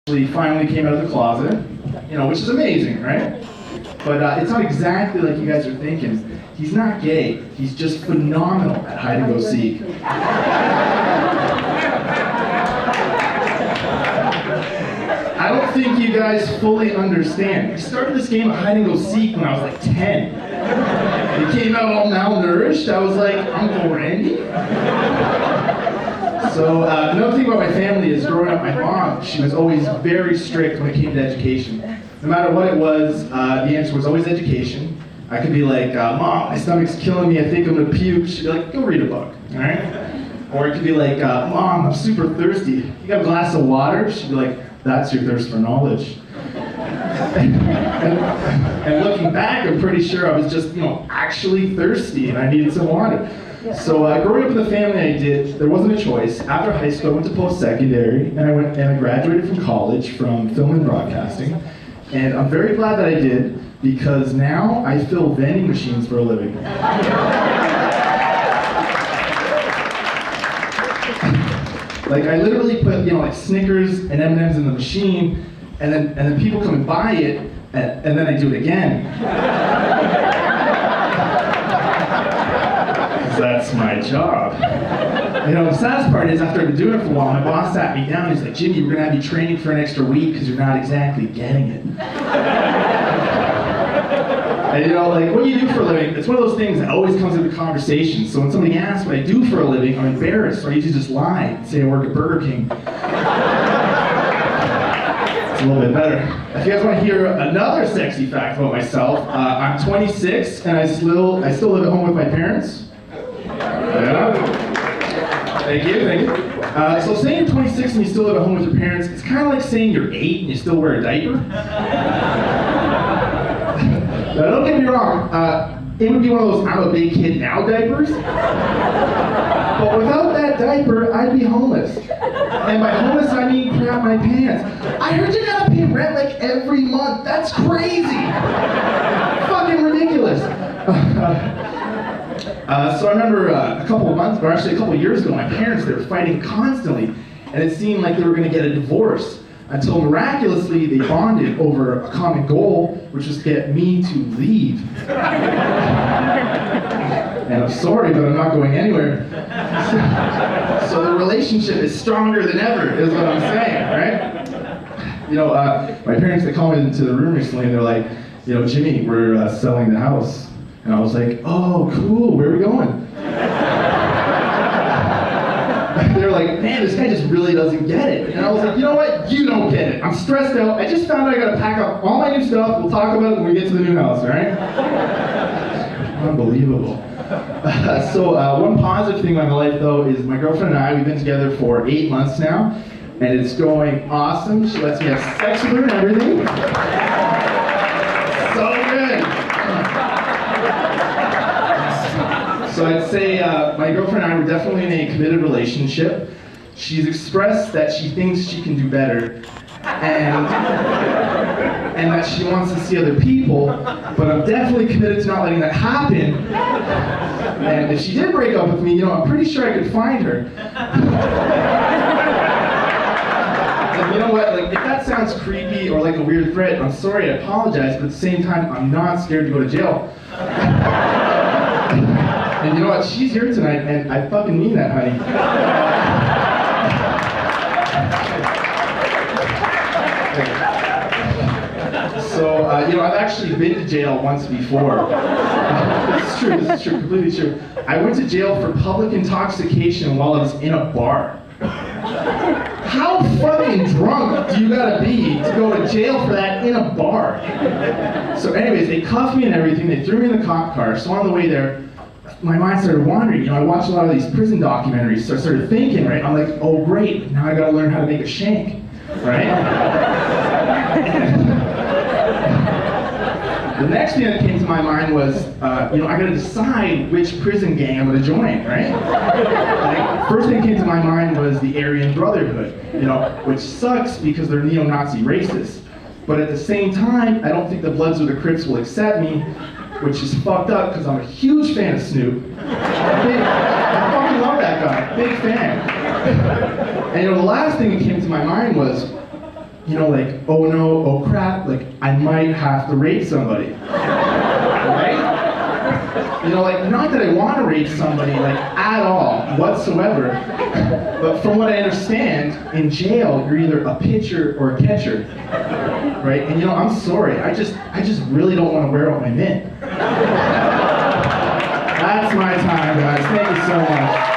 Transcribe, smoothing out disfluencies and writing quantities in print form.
He finally came out of the closet, which is amazing, right? But it's not exactly like you guys are thinking. He's not gay. He's just phenomenal at hide and go seek. I don't think you guys fully understand. I started this game of hide and go seek when I was like 10. He came out all malnourished. I was like, Uncle Randy? So another thing about my family is growing up, my mom, she was always very strict when it came to education. No matter what it was, the answer was always education. I could be like, Mom, my stomach's killing me, I think I'm gonna puke. She'd be like, go read a book, all right? Or it could be like, Mom, I'm super thirsty. You got a glass of water? She'd be like, that's your thirst for knowledge. and looking back, I'm pretty sure I was just, actually thirsty and I needed some water. So growing up in the family I did, there wasn't a choice. After high school, I went to post-secondary, and I graduated from college from film and broadcasting. And I'm very glad that I did, because now I fill vending machines for a living. Like I literally put, like Snickers and M&Ms in the machine, and then people come and buy it, and then I do it again. That's my job. The saddest part is after I've been doing it for a while, my boss sat me down. He's like, Jimmy, we're gonna have you training for an extra week because you're not exactly getting it. And what do you do for a living? It's one of those things that always comes into conversation. So when somebody asks what I do for a living, I'm embarrassed. So I usually just lie and say I work at Burger King. It's a little bit better. If you guys want to hear another sexy fact about myself, I'm 26 and I still live at home with my parents. Yeah. Thank you. So saying you're 26 and you still live at home with your parents, it's kind of like saying you're 8 and you still wear a diaper. Now, don't get me wrong, it would be one of those I'm a big kid now diapers. But without that diaper, I'd be homeless. And by homeless, I mean crap my pants. I heard you gotta pay rent like every month. That's crazy. Fucking ridiculous. So I remember a couple years ago, my parents, they were fighting constantly, and it seemed like they were gonna get a divorce, until miraculously they bonded over a common goal, which was to get me to leave. And I'm sorry, but I'm not going anywhere. So the relationship is stronger than ever, is what I'm saying, right? My parents, they called me into the room recently, and they're like, Jimmy, we're selling the house. And I was like, oh, cool, where are we going? They're like, man, this guy just really doesn't get it. And I was like, you know what? You don't get it. I'm stressed out. I just found out I gotta pack up all my new stuff. We'll talk about it when we get to the new house, all right? Unbelievable. So one positive thing about my life, though, is my girlfriend and I, we've been together for 8 months now, and it's going awesome. She lets me have sex with her and everything. So good. So I'd say my girlfriend and I were definitely in a committed relationship. She's expressed that she thinks she can do better, and that she wants to see other people, but I'm definitely committed to not letting that happen. And if she did break up with me, I'm pretty sure I could find her. And you know what, if that sounds creepy or like a weird threat, I'm sorry, I apologize, but at the same time, I'm not scared to go to jail. And you know what? She's here tonight, and I fucking mean that, honey. So, I've actually been to jail once before. This is true, completely true. I went to jail for public intoxication while I was in a bar. How fucking drunk do you gotta be to go to jail for that in a bar? So anyways, they cuffed me and everything, they threw me in the cop car, so on the way there, my mind started wandering. I watched a lot of these prison documentaries, so I started thinking, right? I'm like, oh great, now I gotta learn how to make a shank, right? The next thing that came to my mind was, I gotta decide which prison gang I'm gonna join, right? First thing that came to my mind was the Aryan Brotherhood, which sucks because they're neo-Nazi racists. But at the same time, I don't think the Bloods or the Crips will accept me, which is fucked up because I'm a huge fan of Snoop. I fucking love that guy, big fan. And the last thing that came to my mind was, you know, like, oh no, oh crap, like, I might have to rape somebody. Right? You know, like, not that I want to rape somebody, like, at all, whatsoever. But from what I understand, in jail, you're either a pitcher or a catcher. Right? And you know, I'm sorry, I just really don't want to wear out my mitt. That's my time, guys. Thank you so much.